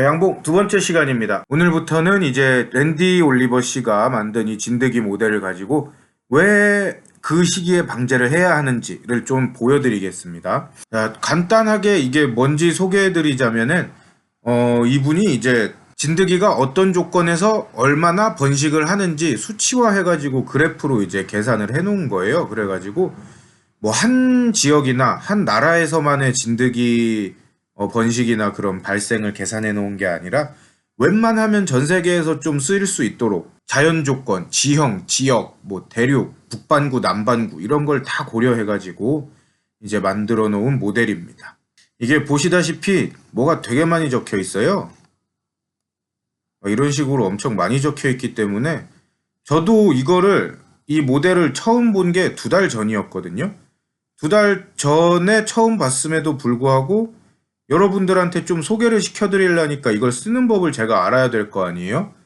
양봉 두 번째 시간입니다. 오늘부터는 이제 랜디 올리버 씨가 만든 이 진드기 모델을 가지고 왜 그 시기에 방제를 해야 하는지를 좀 보여드리겠습니다. 자, 간단하게 이게 뭔지 소개해드리자면은 이분이 이제 진드기가 어떤 조건에서 얼마나 번식을 하는지 수치화해가지고 그래프로 이제 계산을 해놓은 거예요. 그래가지고 뭐 한 지역이나 한 나라에서만의 진드기 번식이나 그런 발생을 계산해 놓은 게 아니라 웬만하면 전 세계에서 좀 쓰일 수 있도록 자연 조건, 지형, 지역, 뭐 대륙, 북반구, 남반구 이런 걸 다 고려해 가지고 이제 만들어 놓은 모델입니다. 이게 보시다시피 뭐가 되게 많이 적혀 있어요. 이런 식으로 엄청 많이 적혀 있기 때문에 저도 이 모델을 처음 본 게 2달 전이었거든요. 2달 전에 처음 봤음에도 불구하고 여러분들한테 좀 소개를 시켜드리려니까 이걸 쓰는 법을 제가 알아야 될 거 아니에요?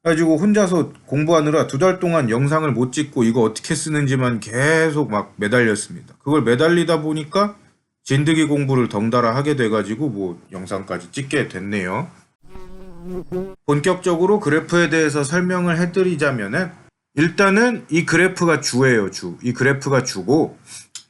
그래가지고 혼자서 공부하느라 2달 동안 영상을 못 찍고 이거 어떻게 쓰는지만 계속 막 매달렸습니다. 그걸 매달리다 보니까 진드기 공부를 덩달아 하게 돼가지고 뭐 영상까지 찍게 됐네요. 본격적으로 그래프에 대해서 설명을 해드리자면은 일단은 이 그래프가 주예요, 주. 이 그래프가 주고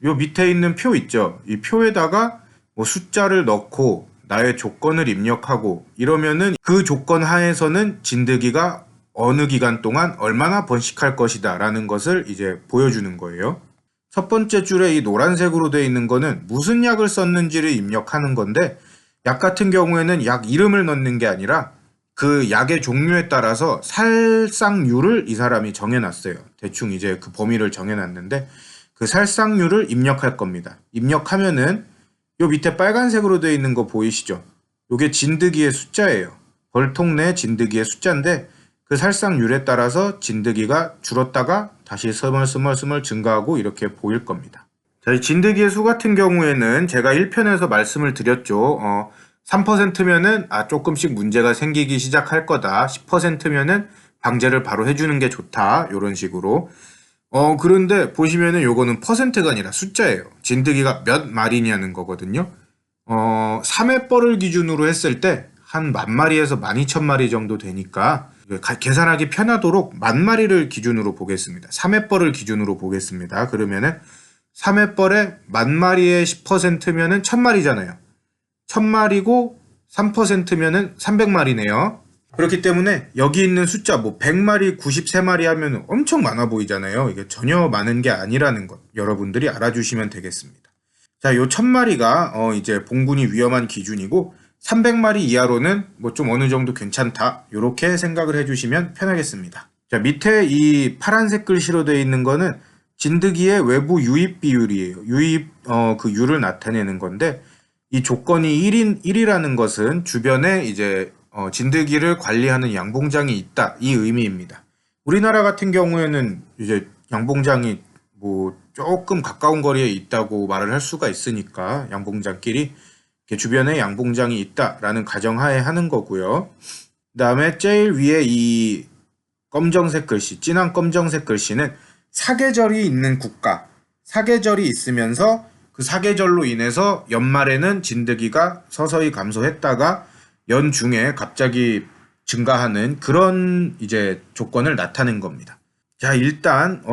요 밑에 있는 표 있죠? 이 표에다가 뭐 숫자를 넣고 나의 조건을 입력하고 이러면은 그 조건 하에서는 진드기가 어느 기간 동안 얼마나 번식할 것이다 라는 것을 이제 보여주는 거예요. 첫 번째 줄에 이 노란색으로 되어 있는 거는 무슨 약을 썼는지를 입력하는 건데 약 같은 경우에는 약 이름을 넣는 게 아니라 그 약의 종류에 따라서 살상률을 이 사람이 정해놨어요. 대충 이제 그 범위를 정해놨는데 그 살상률을 입력할 겁니다. 입력하면은 요 밑에 빨간색으로 되어 있는 거 보이시죠? 요게 진드기의 숫자예요. 벌통 내 진드기의 숫자인데 그 살상률에 따라서 진드기가 줄었다가 다시 스멀스멀 증가하고 이렇게 보일 겁니다. 자, 이 진드기의 수 같은 경우에는 제가 1편에서 말씀을 드렸죠. 3%면은 조금씩 문제가 생기기 시작할 거다. 10%면은 방제를 바로 해주는 게 좋다. 요런 식으로. 그런데 보시면은 요거는 퍼센트가 아니라 숫자예요. 진드기가 몇 마리냐는 거거든요. 3회 뻘을 기준으로 했을 때 한 10,000마리에서 12,000마리 정도 되니까 계산하기 편하도록 10,000마리를 기준으로 보겠습니다. 3회 뻘을 기준으로 보겠습니다. 그러면은 3회 뻘에 10,000마리의 10%면은 1,000마리잖아요. 1,000마리고 3%면은 300마리네요. 그렇기 때문에 여기 있는 숫자 뭐 100마리, 93마리 하면 엄청 많아 보이잖아요. 이게 전혀 많은 게 아니라는 것 여러분들이 알아주시면 되겠습니다. 자, 요 1,000마리가 이제 봉분이 위험한 기준이고 300마리 이하로는 뭐 좀 어느 정도 괜찮다. 요렇게 생각을 해주시면 편하겠습니다. 자, 밑에 이 파란색 글씨로 되어 있는 거는 진드기의 외부 유입 비율이에요. 유입 그 율을 나타내는 건데 이 조건이 1이라는 것은 주변에 이제 진드기를 관리하는 양봉장이 있다 이 의미입니다. 우리나라 같은 경우에는 이제 양봉장이 뭐 조금 가까운 거리에 있다고 말을 할 수가 있으니까 양봉장끼리 주변에 양봉장이 있다라는 가정하에 하는 거고요. 그 다음에 제일 위에 이 검정색 글씨, 진한 검정색 글씨는 사계절이 있는 국가, 사계절이 있으면서 그 사계절로 인해서 연말에는 진드기가 서서히 감소했다가 연중에 갑자기 증가하는 그런 이제 조건을 나타낸 겁니다. 자, 일단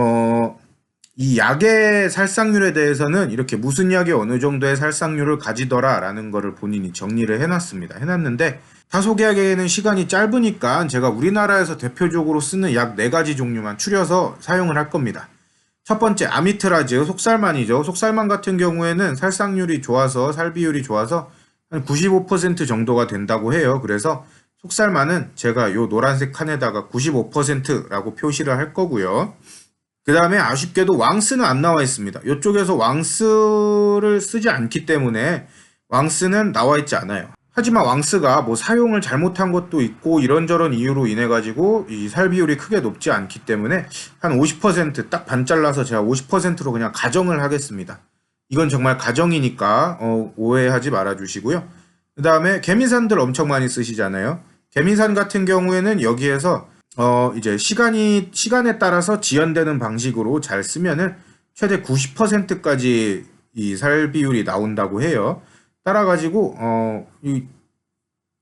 이 약의 살상률에 대해서는 이렇게 무슨 약이 어느 정도의 살상률을 가지더라 라는 거를 본인이 정리를 해놨는데 다 소개하기에는 시간이 짧으니까 제가 우리나라에서 대표적으로 쓰는 약 4가지 종류만 추려서 사용을 할 겁니다. 첫 번째 아미트라즈, 속살만이죠. 속살만 같은 경우에는 살상률이 좋아서 살비율이 좋아서 한 95% 정도가 된다고 해요. 그래서 속살만은 제가 요 노란색 칸에다가 95%라고 표시를 할 거고요. 그 다음에 아쉽게도 왕스는 안 나와 있습니다. 이쪽에서 왕스를 쓰지 않기 때문에 왕스는 나와 있지 않아요. 하지만 왕스가 뭐 사용을 잘못한 것도 있고 이런저런 이유로 인해 가지고 이 살비율이 크게 높지 않기 때문에 한 50% 딱 반 잘라서 제가 50%로 그냥 가정을 하겠습니다. 이건 정말 가정이니까 오해하지 말아 주시고요. 그 다음에 개미산들 엄청 많이 쓰시잖아요. 개미산 같은 경우에는 여기에서 이제 시간에 따라서 지연되는 방식으로 잘 쓰면은 최대 90%까지 이 살비율이 나온다고 해요. 따라가지고 이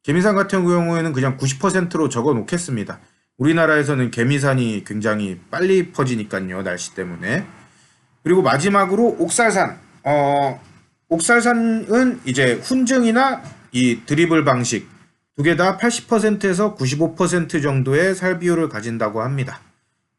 개미산 같은 경우에는 그냥 90%로 적어 놓겠습니다. 우리나라에서는 개미산이 굉장히 빨리 퍼지니까요, 날씨 때문에. 그리고 마지막으로 옥살산. 옥살산은 이제 훈증이나 이 드리블 방식 두 개 다 80%에서 95% 정도의 살 비율을 가진다고 합니다.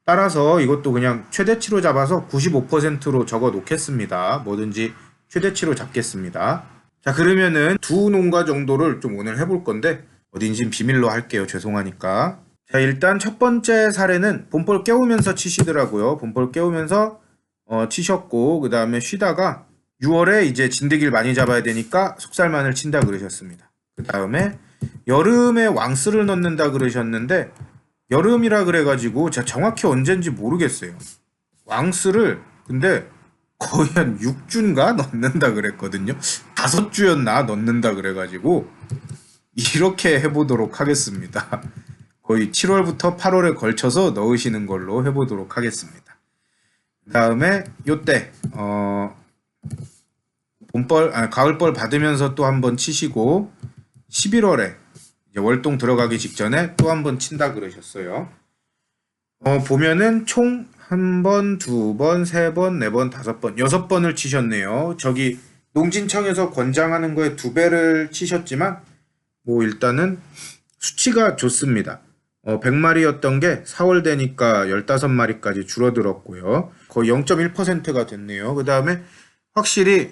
따라서 이것도 그냥 최대치로 잡아서 95%로 적어 놓겠습니다. 뭐든지 최대치로 잡겠습니다. 자, 그러면은 두 농가 정도를 좀 오늘 해볼 건데 어딘진 비밀로 할게요. 죄송하니까. 자, 일단 첫 번째 사례는 봄벌 깨우면서 치시더라고요. 봄벌 깨우면서 치셨고, 그 다음에 쉬다가 6월에 이제 진드기를 많이 잡아야 되니까 속살마늘 친다 그러셨습니다. 그 다음에 여름에 왕스를 넣는다 그러셨는데 여름이라 그래가지고 제가 정확히 언젠지 모르겠어요. 왕스를 근데 거의 한 6주인가 넣는다 그랬거든요. 5주였나 넣는다 그래가지고 이렇게 해보도록 하겠습니다. 거의 7월부터 8월에 걸쳐서 넣으시는 걸로 해보도록 하겠습니다. 그 다음에 요때 가을벌 받으면서 또 한번 치시고 11월에 이제 월동 들어가기 직전에 또 한번 친다 그러셨어요. 보면은 총 1번, 2번, 3번, 4번, 5번, 6번을 치셨네요. 저기 농진청에서 권장하는 거에 2배를 치셨지만 뭐 일단은 수치가 좋습니다. 100마리였던 게 4월 되니까 15마리까지 줄어들었고요. 거의 0.1%가 됐네요. 그 다음에 확실히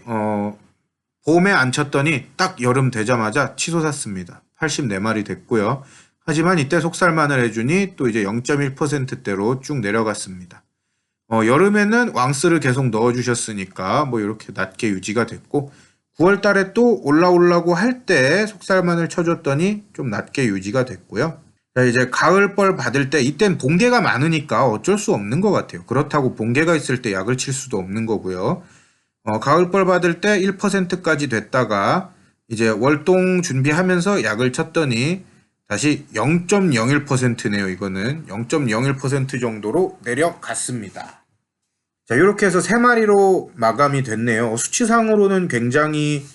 봄에 안 쳤더니 딱 여름 되자마자 치솟았습니다. 84마리 됐고요. 하지만 이때 속살만을 해주니 또 이제 0.1%대로 쭉 내려갔습니다. 여름에는 왕스를 계속 넣어주셨으니까 뭐 이렇게 낮게 유지가 됐고 9월 달에 또 올라오려고 할 때 속살만을 쳐줬더니 좀 낮게 유지가 됐고요. 자, 이제 가을벌 받을 때 이땐 봉개가 많으니까 어쩔 수 없는 것 같아요. 그렇다고 봉개가 있을 때 약을 칠 수도 없는 거고요. 가을벌 받을 때 1%까지 됐다가 이제 월동 준비하면서 약을 쳤더니 다시 0.01%네요. 이거는 0.01% 정도로 내려갔습니다. 자, 이렇게 해서 3마리로 마감이 됐네요. 수치상으로는 굉장히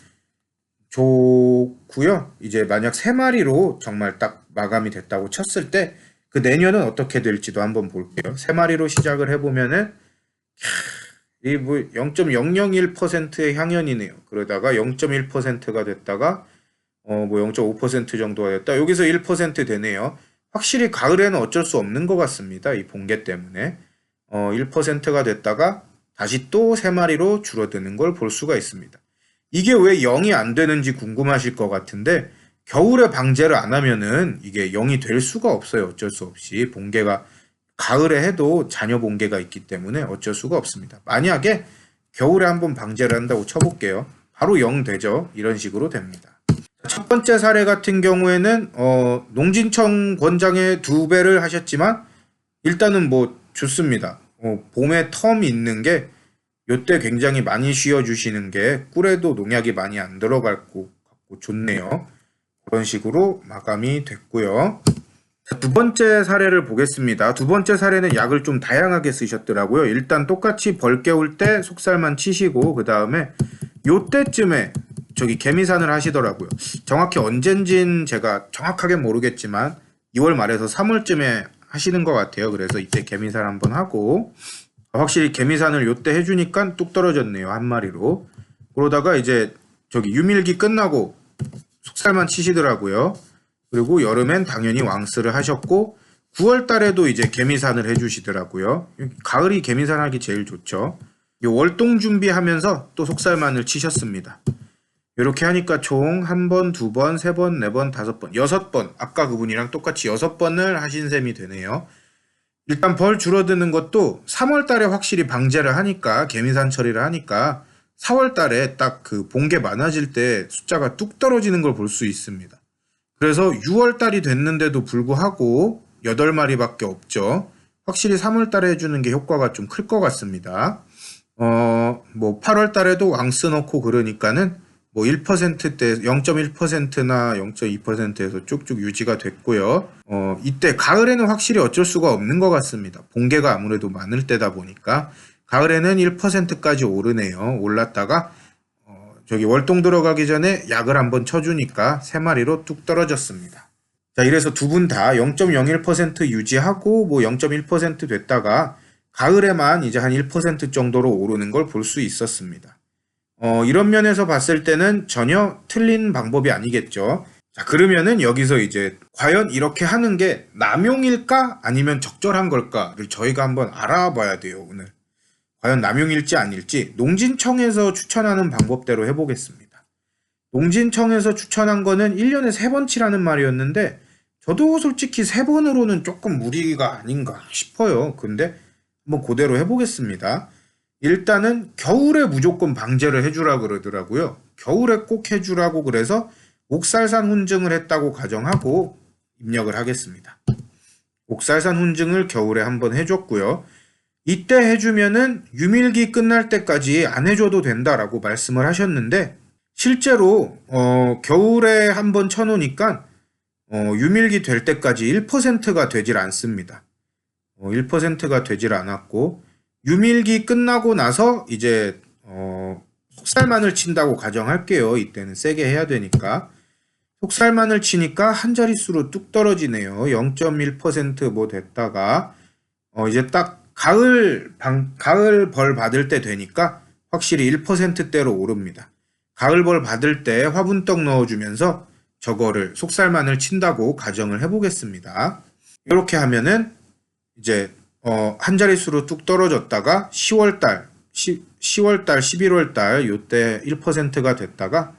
좋고요. 이제 만약 3마리로 정말 딱 마감이 됐다고 쳤을 때 그 내년은 어떻게 될지도 한번 볼게요. 3마리로 시작을 해보면은 이 뭐 0.001%의 향연이네요. 그러다가 0.1%가 됐다가 뭐 0.5% 정도가 됐다. 여기서 1% 되네요. 확실히 가을에는 어쩔 수 없는 것 같습니다. 이 봉개 때문에 1%가 됐다가 다시 또 3마리로 줄어드는 걸 볼 수가 있습니다. 이게 왜 0이 안 되는지 궁금하실 것 같은데 겨울에 방제를 안 하면은 이게 0이 될 수가 없어요. 어쩔 수 없이 봉개가 가을에 해도 잔여 봉개가 있기 때문에 어쩔 수가 없습니다. 만약에 겨울에 한번 방제를 한다고 쳐볼게요. 바로 0 되죠. 이런 식으로 됩니다. 첫 번째 사례 같은 경우에는 농진청 권장에 2배를 하셨지만 일단은 뭐 좋습니다. 봄에 텀이 있는 게 요때 굉장히 많이 쉬어주시는 게 꿀에도 농약이 많이 안 들어갈 것 같고 좋네요. 그런 식으로 마감이 됐고요. 두 번째 사례를 보겠습니다. 두 번째 사례는 약을 좀 다양하게 쓰셨더라고요. 일단 똑같이 벌 깨울 때 속살만 치시고 그 다음에 요때쯤에 저기 개미산을 하시더라고요. 정확히 언젠진 제가 정확하게 모르겠지만 2월 말에서 3월쯤에 하시는 것 같아요. 그래서 이때 개미산 한번 하고 확실히 개미산을 요때 해주니까 뚝 떨어졌네요. 한 마리로. 그러다가 이제 저기 유밀기 끝나고 속살만 치시더라고요. 그리고 여름엔 당연히 왕스를 하셨고 9월 달에도 이제 개미산을 해주시더라고요. 가을이 개미산 하기 제일 좋죠. 월동 준비하면서 또 속살만을 치셨습니다. 이렇게 하니까 총 1번, 2번, 3번, 4번, 5번, 6번 아까 그분이랑 똑같이 6번을 하신 셈이 되네요. 일단 벌 줄어드는 것도 3월 달에 확실히 방제를 하니까 개미산 처리를 하니까 4월 달에 딱 그 봉개 많아질 때 숫자가 뚝 떨어지는 걸 볼 수 있습니다. 그래서 6월 달이 됐는데도 불구하고 8마리밖에 없죠. 확실히 3월 달에 해주는 게 효과가 좀 클 것 같습니다. 뭐 8월 달에도 왕스 넣고 그러니까는 뭐 1%대 0.1%나 0.2%에서 쭉쭉 유지가 됐고요. 이때 가을에는 확실히 어쩔 수가 없는 것 같습니다. 봉개가 아무래도 많을 때다 보니까 가을에는 1%까지 오르네요. 올랐다가 저기 월동 들어가기 전에 약을 한번 쳐주니까 3마리로 뚝 떨어졌습니다. 자, 이래서 두 분 다 0.01% 유지하고 뭐 0.1% 됐다가 가을에만 이제 한 1% 정도로 오르는 걸 볼 수 있었습니다. 이런 면에서 봤을 때는 전혀 틀린 방법이 아니겠죠. 자, 그러면은 여기서 이제 과연 이렇게 하는 게 남용일까 아니면 적절한 걸까를 저희가 한번 알아봐야 돼요, 오늘. 과연 남용일지 아닐지 농진청에서 추천하는 방법대로 해보겠습니다. 농진청에서 추천한 거는 1년에 3번 치라는 말이었는데 저도 솔직히 3번으로는 조금 무리가 아닌가 싶어요. 근데 한번 그대로 해보겠습니다. 일단은 겨울에 무조건 방제를 해주라 그러더라고요. 겨울에 꼭 해주라고 그래서 옥살산 훈증을 했다고 가정하고 입력을 하겠습니다. 옥살산 훈증을 겨울에 한번 해줬고요. 이때 해주면은 유밀기 끝날 때까지 안 해줘도 된다라고 말씀을 하셨는데 실제로 겨울에 한번 쳐놓으니까 유밀기 될 때까지 1%가 되질 않습니다. 1%가 되질 않았고 유밀기 끝나고 나서 이제 속살만을 친다고 가정할게요. 이때는 세게 해야 되니까 속살만을 치니까 한 자릿수로 뚝 떨어지네요. 0.1% 뭐 됐다가 이제 딱 가을 벌 받을 때 되니까 확실히 1%대로 오릅니다. 가을 벌 받을 때 화분떡 넣어주면서 저거를 속살만을 친다고 가정을 해보겠습니다. 이렇게 하면은 이제 한 자릿수로 뚝 떨어졌다가 10월달, 11월달 요때 1%가 됐다가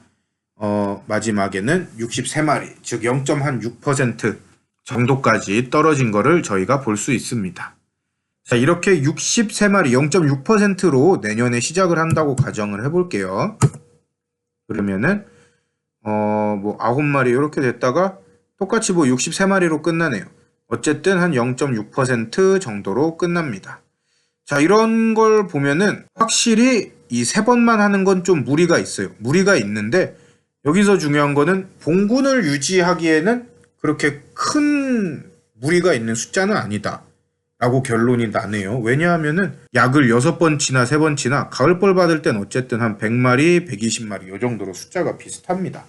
마지막에는 63마리 즉 0.6% 정도까지 떨어진 거를 저희가 볼 수 있습니다. 자, 이렇게 63마리 0.6%로 내년에 시작을 한다고 가정을 해볼게요. 그러면은 뭐 9마리 이렇게 됐다가 똑같이 뭐 63마리로 끝나네요. 어쨌든 한 0.6% 정도로 끝납니다. 자, 이런 걸 보면은 확실히 이 3번만 하는 건 좀 무리가 있어요. 무리가 있는데 여기서 중요한 거는 봉군을 유지하기에는 그렇게 큰 무리가 있는 숫자는 아니다 라고 결론이 나네요. 왜냐하면은 약을 6번 치나 3번 치나 가을벌 받을 땐 어쨌든 한 100마리, 120마리 이 정도로 숫자가 비슷합니다.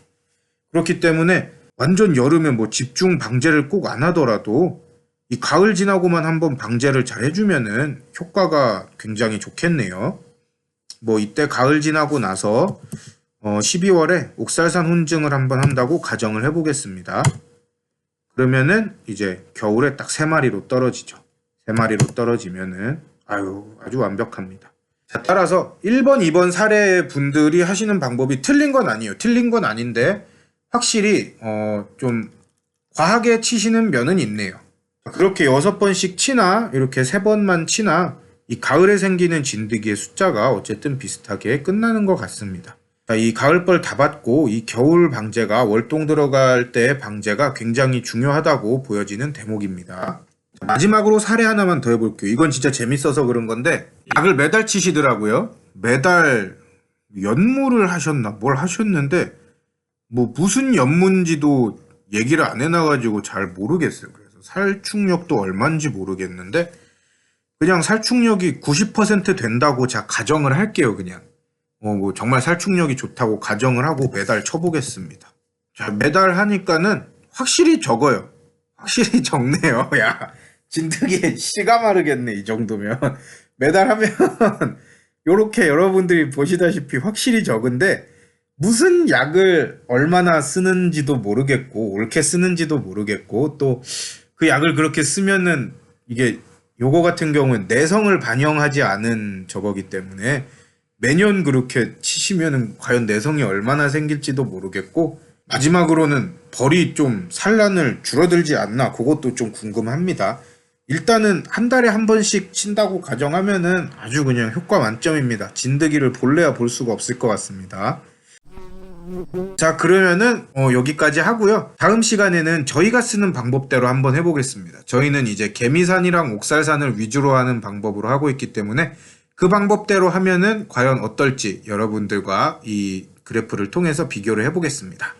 그렇기 때문에 완전 여름에 뭐 집중 방제를 꼭 안 하더라도 이 가을 지나고만 한번 방제를 잘 해주면은 효과가 굉장히 좋겠네요. 뭐 이때 가을 지나고 나서 12월에 옥살산 훈증을 한번 한다고 가정을 해보겠습니다. 그러면은 이제 겨울에 딱 3마리로 떨어지죠. 3마리로 떨어지면은 아주 완벽합니다. 자, 따라서 1번, 2번 사례 분들이 하시는 방법이 틀린 건 아니에요. 틀린 건 아닌데 확실히 좀 과하게 치시는 면은 있네요. 그렇게 6번씩 치나 이렇게 3번만 치나 이 가을에 생기는 진드기의 숫자가 어쨌든 비슷하게 끝나는 것 같습니다. 자, 이 가을벌 다 받고 이 겨울 방제가 월동 들어갈 때 방제가 굉장히 중요하다고 보여지는 대목입니다. 자, 마지막으로 사례 하나만 더 해볼게요. 이건 진짜 재밌어서 그런 건데 약을 매달 치시더라고요. 매달 연무를 하셨나 뭘 하셨는데 뭐 무슨 연문지도 얘기를 안 해놔가지고 잘 모르겠어요. 그래서 살충력도 얼마인지 모르겠는데 그냥 살충력이 90% 된다고 자 가정을 할게요. 그냥 뭐 정말 살충력이 좋다고 가정을 하고 매달 쳐보겠습니다. 자, 매달 하니까는 확실히 적어요. 확실히 적네요. 야, 진드기 씨가 마르겠네. 이 정도면 매달 하면 요렇게 여러분들이 보시다시피 확실히 적은데 무슨 약을 얼마나 쓰는지도 모르겠고 옳게 쓰는지도 모르겠고 또 그 약을 그렇게 쓰면은 이게 요거 같은 경우는 내성을 반영하지 않은 저거기 때문에 매년 그렇게 치시면은 과연 내성이 얼마나 생길지도 모르겠고 마지막으로는 벌이 좀 산란을 줄어들지 않나 그것도 좀 궁금합니다. 일단은 한 달에 한 번씩 친다고 가정하면은 아주 그냥 효과 만점입니다. 진드기를 볼래야 볼 수가 없을 것 같습니다. 자, 그러면은 여기까지 하고요. 다음 시간에는 저희가 쓰는 방법대로 한번 해보겠습니다. 저희는 이제 개미산이랑 옥살산을 위주로 하는 방법으로 하고 있기 때문에 그 방법대로 하면은 과연 어떨지 여러분들과 이 그래프를 통해서 비교를 해보겠습니다.